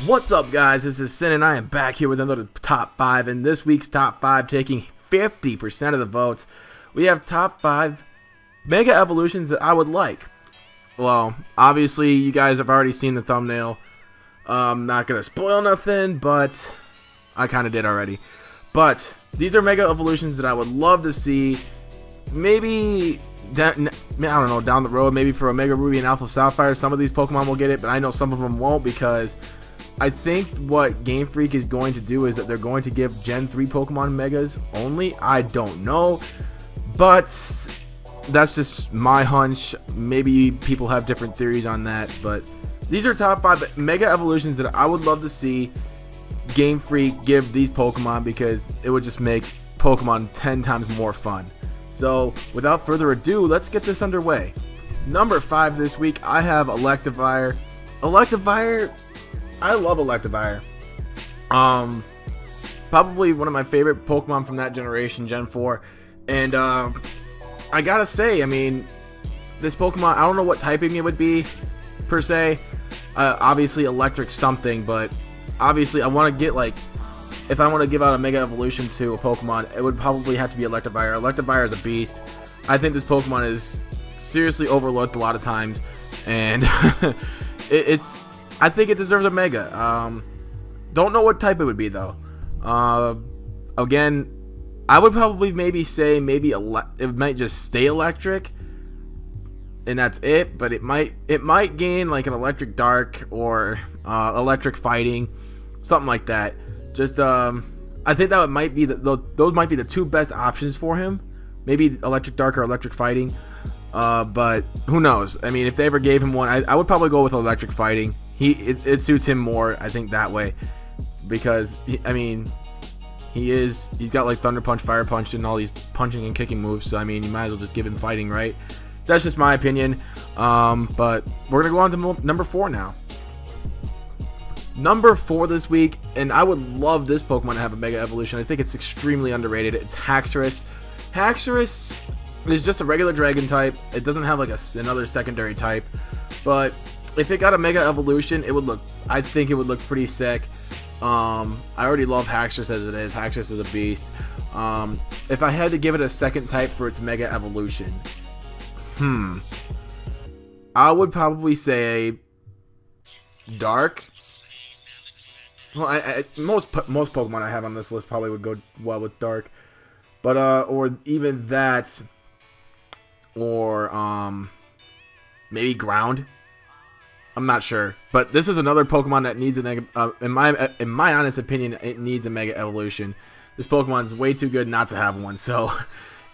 What's up, guys? This is Sin and I am back here with another top 5. And this week's top 5, taking 50% of the votes, we have top 5 mega evolutions that I would like. Well, obviously you guys have already seen the thumbnail. I'm not gonna spoil nothing, but I kind of did already. But these are mega evolutions that I would love to see. Maybe I don't know, down the road, maybe for Omega Ruby and Alpha Sapphire, some of these Pokemon will get it, but I know some of them won't, because I think what Game Freak is going to do is that they're going to give Gen 3 Pokemon Megas only. I don't know, but that's just my hunch. Maybe people have different theories on that, but these are top 5 Mega Evolutions that I would love to see Game Freak give these Pokemon, because it would just make Pokemon 10 times more fun. So, without further ado, let's get this underway. Number 5 this week, I have Electivire. Electivire, I love Electivire. Probably one of my favorite Pokemon from that generation, Gen 4. And I gotta say, I mean, this Pokemon, I don't know what typing it would be, per se. Obviously electric something, but obviously I want to get, like, if I want to give out a Mega Evolution to a Pokemon, it would probably have to be Electivire. Electivire is a beast. I think this Pokemon is seriously overlooked a lot of times, and I think it deserves a Mega. Don't know what type it would be, though. Again, I would probably maybe say it might just stay electric, and that's it. But it might gain like an electric dark or electric fighting, something like that. Just I think that might be those might be the two best options for him. Maybe electric dark or electric fighting. But who knows? I mean, if they ever gave him one, I would probably go with electric fighting. It suits him more, I think, that way, because I mean, he's got like Thunder Punch, Fire Punch, and all these punching and kicking moves. So I mean, you might as well just give him fighting, right? That's just my opinion. But we're gonna go on to number 4 now. Number 4 this week, and I would love this Pokemon to have a Mega Evolution. I think it's extremely underrated. It's Haxorus. Haxorus is just a regular Dragon type. It doesn't have like another secondary type, but if it got a Mega Evolution, I think it would look pretty sick. I already love Haxorus as it is. Haxorus is a beast. If I had to give it a second type for its Mega Evolution, I would probably say Dark. Well, most Pokemon I have on this list probably would go well with Dark, but or even that, or maybe Ground. I'm not sure, but this is another Pokemon that needs in my honest opinion, it needs a Mega Evolution. This Pokemon is way too good not to have one, so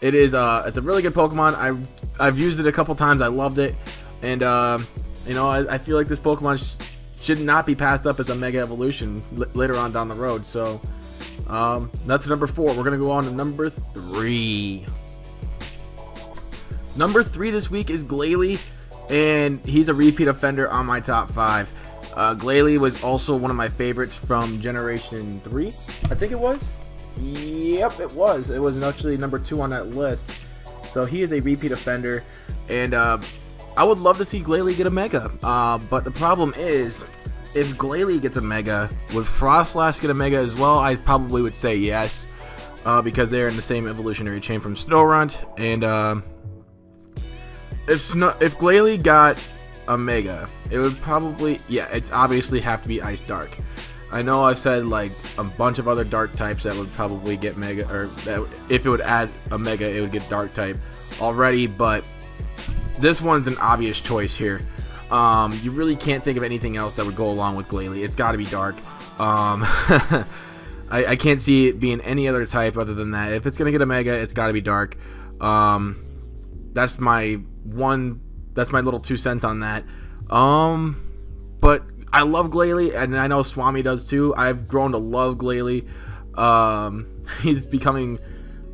it is. It's a really good Pokemon. I've used it a couple times. I loved it, and you know, I feel like this Pokemon should not be passed up as a Mega Evolution later on down the road. So that's number 4. We're gonna go on to number 3. Number 3 this week is Glalie, and he's a repeat offender on my top 5. Glalie was also one of my favorites from Generation 3, I think it was. Yep, it was. It was actually number 2 on that list. So he is a repeat offender, and I would love to see Glalie get a Mega. But the problem is, if Glalie gets a Mega, would Frostlass get a Mega as well? I probably would say yes, because they're in the same evolutionary chain from Snorunt. And if Glalie got a Mega, it would probably, yeah, it's obviously have to be Ice Dark. I know I said like a bunch of other Dark types that would probably get Mega, or that if it would add a Mega, it would get Dark type already, but this one's an obvious choice here. You really can't think of anything else that would go along with Glalie. It's got to be Dark. I can't see it being any other type other than that. If it's gonna get a Mega, it's got to be Dark. That's my little 2 cents on that. But I love Glalie, and I know Swami does too. I've grown to love Glalie. He's becoming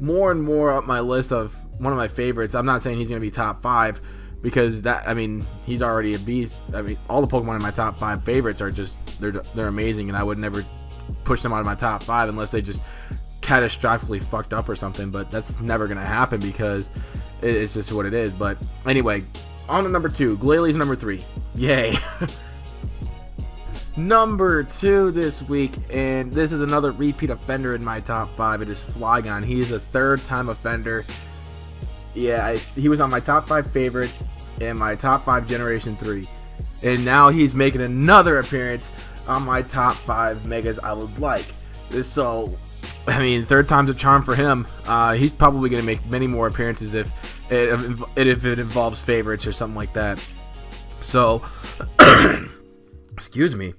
more and more up my list of one of my favorites. I'm not saying he's going to be top 5, because I mean, he's already a beast. I mean, all the Pokemon in my top 5 favorites are just, they're amazing, and I would never push them out of my top 5 unless they just catastrophically fucked up or something, but that's never going to happen because it's just what it is. But anyway, on to number 2. Glalie's number 3. Yay. Number 2 this week, and this is another repeat offender in my top 5. It is Flygon. He is a 3rd-time offender. Yeah, he was on my top 5 favorite and my top 5 Generation 3. And now he's making another appearance on my top 5 megas I would like. So, I mean, 3rd time's a charm for him. He's probably going to make many more appearances if it involves favorites or something like that. So, excuse me.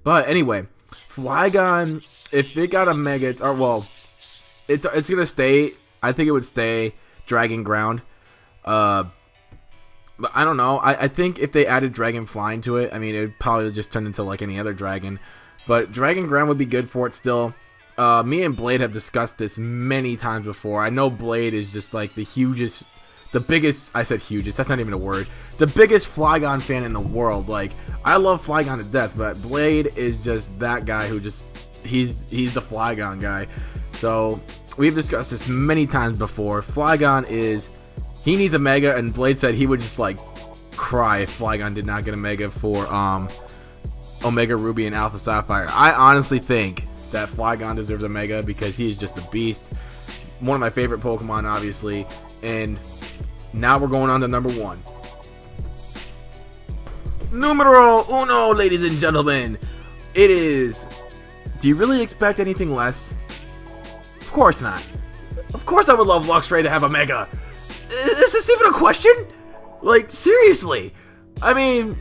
But anyway, Flygon, if it got a mega, it's going to stay. I think it would stay Dragon Ground. But I don't know. I think if they added Dragon Flying to it, I mean, it would probably just turn into like any other dragon. But Dragon Ground would be good for it still. Me and Blade have discussed this many times before. I know Blade is just like the biggest, I said hugest, that's not even a word. The biggest Flygon fan in the world. Like, I love Flygon to death, but Blade is just that guy who just, he's the Flygon guy. So, we've discussed this many times before. Flygon is, he needs a mega, and Blade said he would just like cry if Flygon did not get a mega for Omega Ruby and Alpha Sapphire. I honestly think that Flygon deserves a mega because he is just a beast. One of my favorite Pokemon, obviously. And now we're going on to number 1. Numero uno, ladies and gentlemen. It is, do you really expect anything less? Of course not. Of course I would love Luxray to have a mega. Is this even a question? Like, seriously. I mean,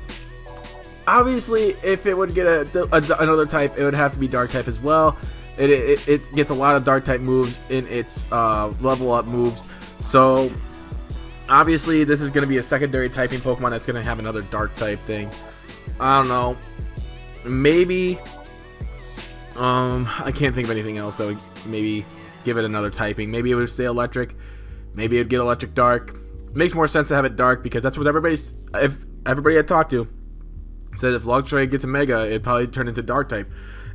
obviously, if it would get another type, it would have to be dark type as well. It gets a lot of dark type moves in its level up moves. So, obviously, this is going to be a secondary typing Pokemon that's going to have another dark type thing. I don't know. Maybe, I can't think of anything else that would maybe give it another typing. Maybe it would stay electric. Maybe it would get electric dark. It makes more sense to have it dark because that's what if everybody I talked to said if Luxray gets a mega, it'd probably turn into dark type.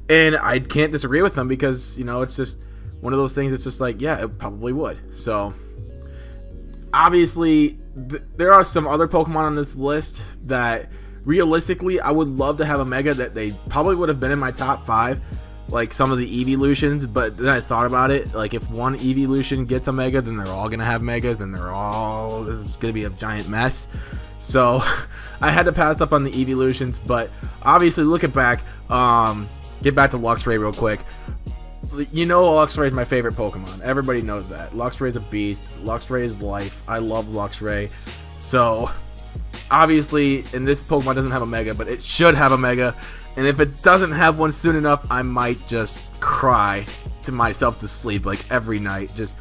And I can't disagree with them because, you know, it's just one of those things. It's just like, yeah, it probably would. So, obviously, there are some other Pokemon on this list that realistically I would love to have a mega that they probably would have been in my top 5. Like some of the Evolutions, but then I thought about it. Like if one Evolution gets a mega, then they're all gonna have megas, and this is gonna be a giant mess. So I had to pass up on the Evolutions, but obviously looking back, get back to Luxray real quick. You know Luxray is my favorite Pokemon. Everybody knows that. Luxray is a beast. Luxray is life. I love Luxray. So obviously, and this Pokemon doesn't have a mega, but it should have a mega. And if it doesn't have one soon enough, I might just cry to myself to sleep like every night. Just,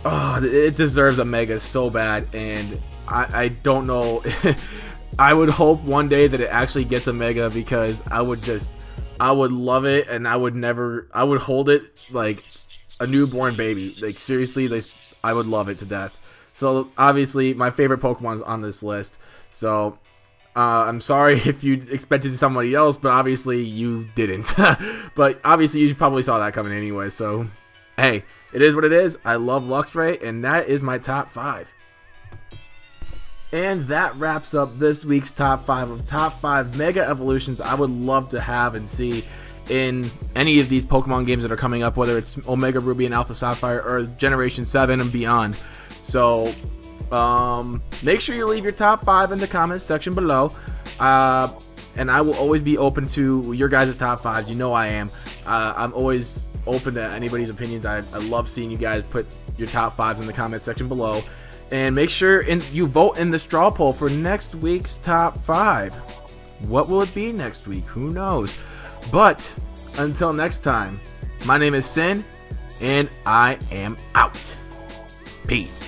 oh, it deserves a mega so bad. And I don't know. I would hope one day that it actually gets a mega because I would love it, and I would hold it like a newborn baby. Like seriously, I would love it to death. So obviously my favorite Pokemon's on this list. So I'm sorry if you expected somebody else, but obviously you didn't. But obviously you probably saw that coming anyway. So hey, it is what it is. I love Luxray, and that is my top 5. And that wraps up this week's top 5 of top 5 Mega Evolutions I would love to have and see in any of these Pokemon games that are coming up, whether it's Omega Ruby and Alpha Sapphire or Generation 7 and beyond. So make sure you leave your top 5 in the comments section below, and I will always be open to your guys' top 5s. You know I am. I'm always open to anybody's opinions. I love seeing you guys put your top 5s in the comment section below. And make sure you vote in the straw poll for next week's top 5. What will it be next week? Who knows? But until next time, my name is Sin, and I am out. Peace.